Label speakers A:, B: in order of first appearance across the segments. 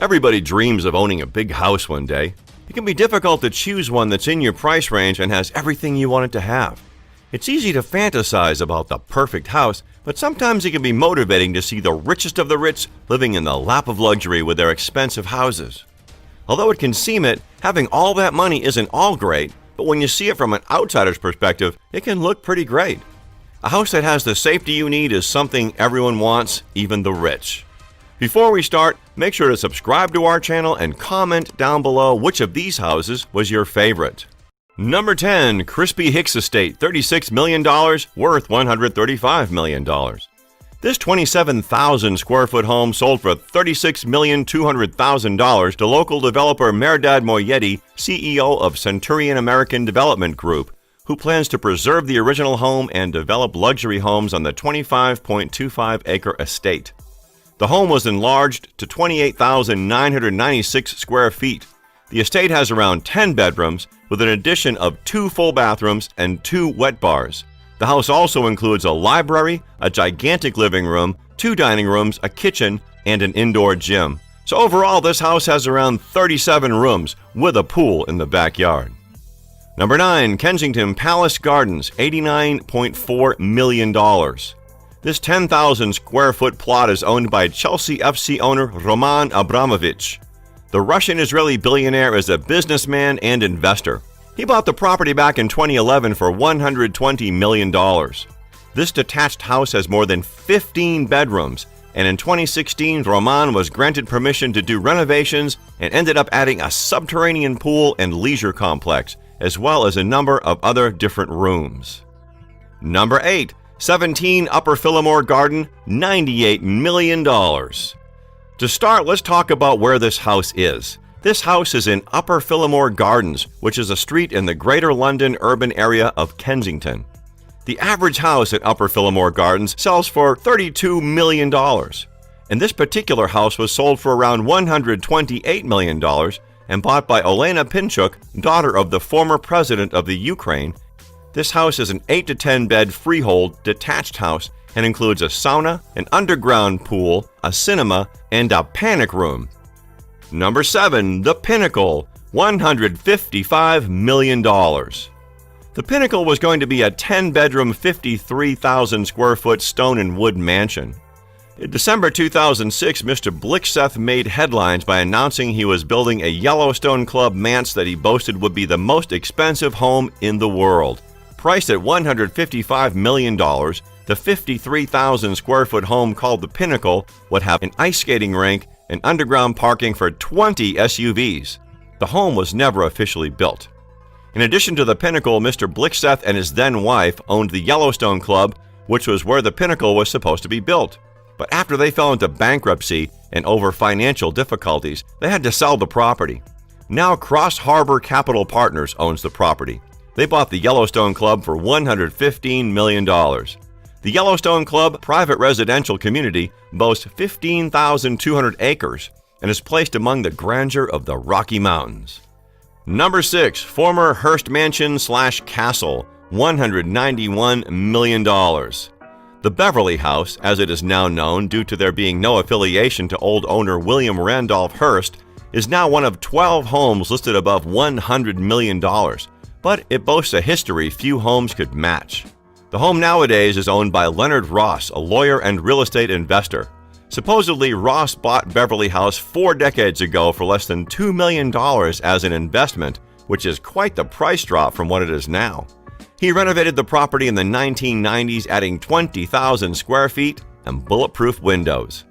A: Everybody dreams of owning a big house one day. It can be difficult to choose one that's in your price range and has everything you want it to have. It's easy to fantasize about the perfect house, but sometimes it can be motivating to see the richest of the rich living in the lap of luxury with their expensive houses. Although it can seem it, having all that money isn't all great, but when you see it from an outsider's perspective, it can look pretty great. A house that has the safety you need is something everyone wants, even the rich. Before we start, make sure to subscribe to our channel and comment down below which of these houses was your favorite. Number 10, Crispy Hicks Estate, $36 million, worth $135 million. This 27,000 square foot home sold for $36,200,000 to local developer Mehrdad Moyedi, CEO of Centurion American Development Group, who plans to preserve the original home and develop luxury homes on the 25.25-acre estate. The home was enlarged to 28,996 square feet. The estate has around 10 bedrooms, with an addition of 2 full bathrooms and 2 wet bars. The house also includes a library, a gigantic living room, 2 dining rooms, a kitchen, and an indoor gym. So overall, this house has around 37 rooms, with a pool in the backyard. Number 9, Kensington Palace Gardens, $89.4 million. This 10,000 square foot plot is owned by Chelsea FC owner Roman Abramovich. The Russian-Israeli billionaire is a businessman and investor. He bought the property back in 2011 for $120 million. This detached house has more than 15 bedrooms, and in 2016, Roman was granted permission to do renovations and ended up adding a subterranean pool and leisure complex, as well as a number of other different rooms. Number 8, 17 Upper Phillimore Garden, $98 million. To start, let's talk about where this house is. This house is in Upper Phillimore Gardens, which is a street in the Greater London urban area of Kensington. The average house at Upper Phillimore Gardens sells for $32 million. And this particular house was sold for around $128 million and bought by Olena Pinchuk, daughter of the former president of the Ukraine. This house is an 8 to 10 bed freehold detached house and includes a sauna, an underground pool, a cinema, and a panic room. Number 7, The Pinnacle, $155 million. The Pinnacle was going to be a 10-bedroom, 53,000 square foot stone and wood mansion. In December 2006, Mr. Blixseth made headlines by announcing he was building a Yellowstone Club manse that he boasted would be the most expensive home in the world. Priced at $155 million, the 53,000 square foot home called The Pinnacle would have an ice skating rink and underground parking for 20 SUVs. The home was never officially built. In addition to The Pinnacle, Mr. Blixseth and his then-wife owned the Yellowstone Club, which was where The Pinnacle was supposed to be built. But after they fell into bankruptcy and over financial difficulties, they had to sell the property. Now Cross Harbor Capital Partners owns the property. They bought the Yellowstone Club for $115 million. The Yellowstone Club private residential community boasts 15,200 acres and is placed among the grandeur of the Rocky Mountains. Number 6, former Hearst Mansion/Castle, $191 million. The Beverly House, as it is now known due to there being no affiliation to old owner William Randolph Hearst, is now one of 12 homes listed above $100 million. But it boasts a history few homes could match. The home nowadays is owned by Leonard Ross, a lawyer and real estate investor. Supposedly, Ross bought Beverly House 4 decades ago for less than $2 million as an investment, which is quite the price drop from what it is now. He renovated the property in the 1990s, adding 20,000 square feet and bulletproof windows.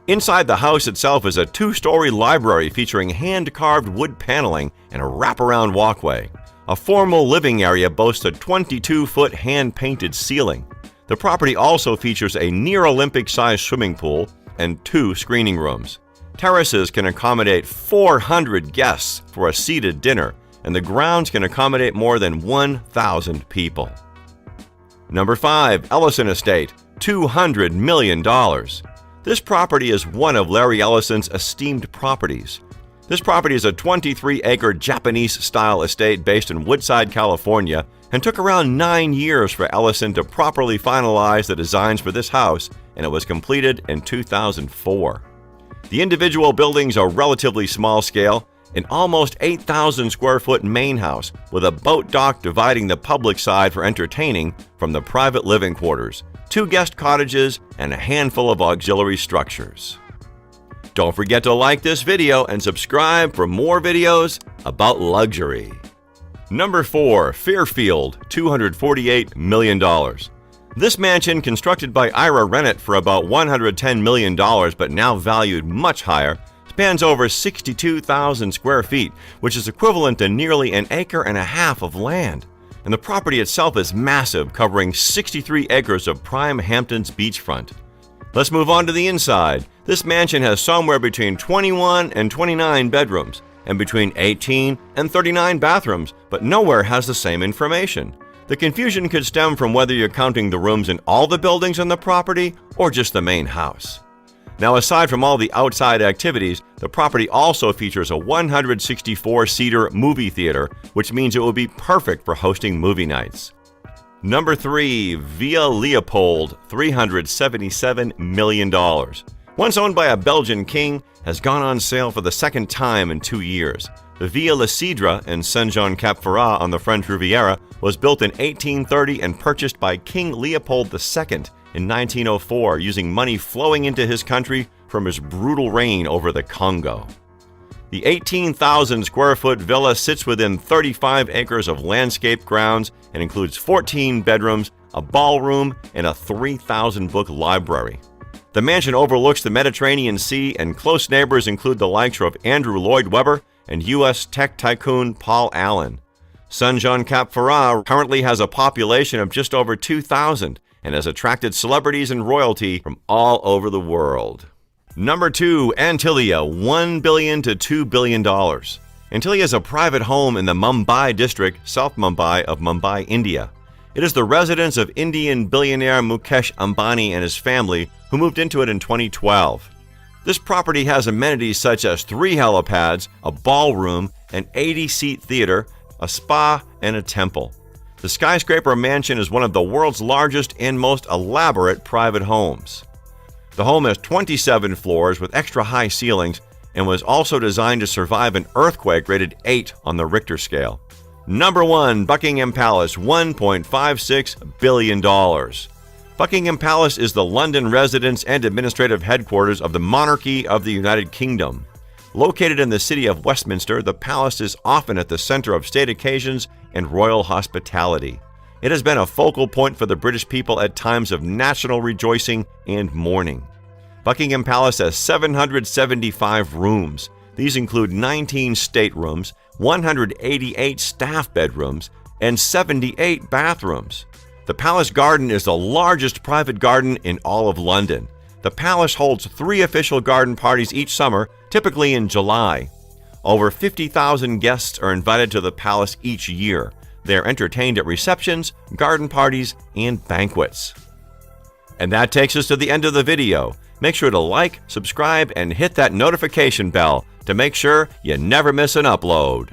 A: Inside the house itself is a 2-story library featuring hand-carved wood paneling and a wraparound walkway. A formal living area boasts a 22-foot hand-painted ceiling. The property also features a near-Olympic-sized swimming pool and 2 screening rooms. Terraces can accommodate 400 guests for a seated dinner, and the grounds can accommodate more than 1,000 people. Number 5, Ellison Estate, $200 million. This property is one of Larry Ellison's esteemed properties. This property is a 23-acre Japanese-style estate based in Woodside, California, and took around 9 years for Ellison to properly finalize the designs for this house, and it was completed in 2004. The individual buildings are relatively small scale, an almost 8,000 square foot main house with a boat dock dividing the public side for entertaining from the private living quarters, 2 guest cottages, and a handful of auxiliary structures. Don't forget to like this video and subscribe for more videos about luxury. Number 4. Fairfield, $248 million. This mansion, constructed by Ira Rennett for about $110 million but now valued much higher, spans over 62,000 square feet, which is equivalent to nearly an acre and a half of land. And the property itself is massive, covering 63 acres of prime Hamptons beachfront. Let's move on to the inside. This mansion has somewhere between 21 and 29 bedrooms, and between 18 and 39 bathrooms, but nowhere has the same information. The confusion could stem from whether you're counting the rooms in all the buildings on the property or just the main house. Now, aside from all the outside activities, the property also features a 164-seater movie theater, which means it will be perfect for hosting movie nights. Number 3. Villa Leopold, $377 million. Once owned by a Belgian king, has gone on sale for the second time in 2 years. The Villa Le Cidre in Saint-Jean-Cap-Ferrat on the French Riviera was built in 1830 and purchased by King Leopold II in 1904, using money flowing into his country from his brutal reign over the Congo. The 18,000 square foot villa sits within 35 acres of landscaped grounds and includes 14 bedrooms, a ballroom, and a 3,000 book library. The mansion overlooks the Mediterranean Sea, and close neighbors include the likes of Andrew Lloyd Webber and U.S. tech tycoon Paul Allen. Saint-Jean-Cap-Ferrat currently has a population of just over 2,000 and has attracted celebrities and royalty from all over the world. Number 2. Antilia, $1 billion to $2 billion. Antilia is a private home in the Mumbai district, South Mumbai of Mumbai, India. It is the residence of Indian billionaire Mukesh Ambani and his family, who moved into it in 2012. This property has amenities such as 3 helipads, a ballroom, an 80-seat theater, a spa, and a temple. The skyscraper mansion is one of the world's largest and most elaborate private homes. The home has 27 floors with extra high ceilings and was also designed to survive an earthquake rated 8 on the Richter scale. Number 1. Buckingham Palace, $1.56 billion. Buckingham Palace is the London residence and administrative headquarters of the Monarchy of the United Kingdom. Located in the city of Westminster, the palace is often at the center of state occasions and royal hospitality. It has been a focal point for the British people at times of national rejoicing and mourning. Buckingham Palace has 775 rooms. These include 19 staterooms, 188 staff bedrooms, and 78 bathrooms. The Palace Garden is the largest private garden in all of London. The palace holds 3 official garden parties each summer, typically in July. Over 50,000 guests are invited to the palace each year. They are entertained at receptions, garden parties, and banquets. And that takes us to the end of the video. Make sure to like, subscribe, and hit that notification bell to make sure you never miss an upload.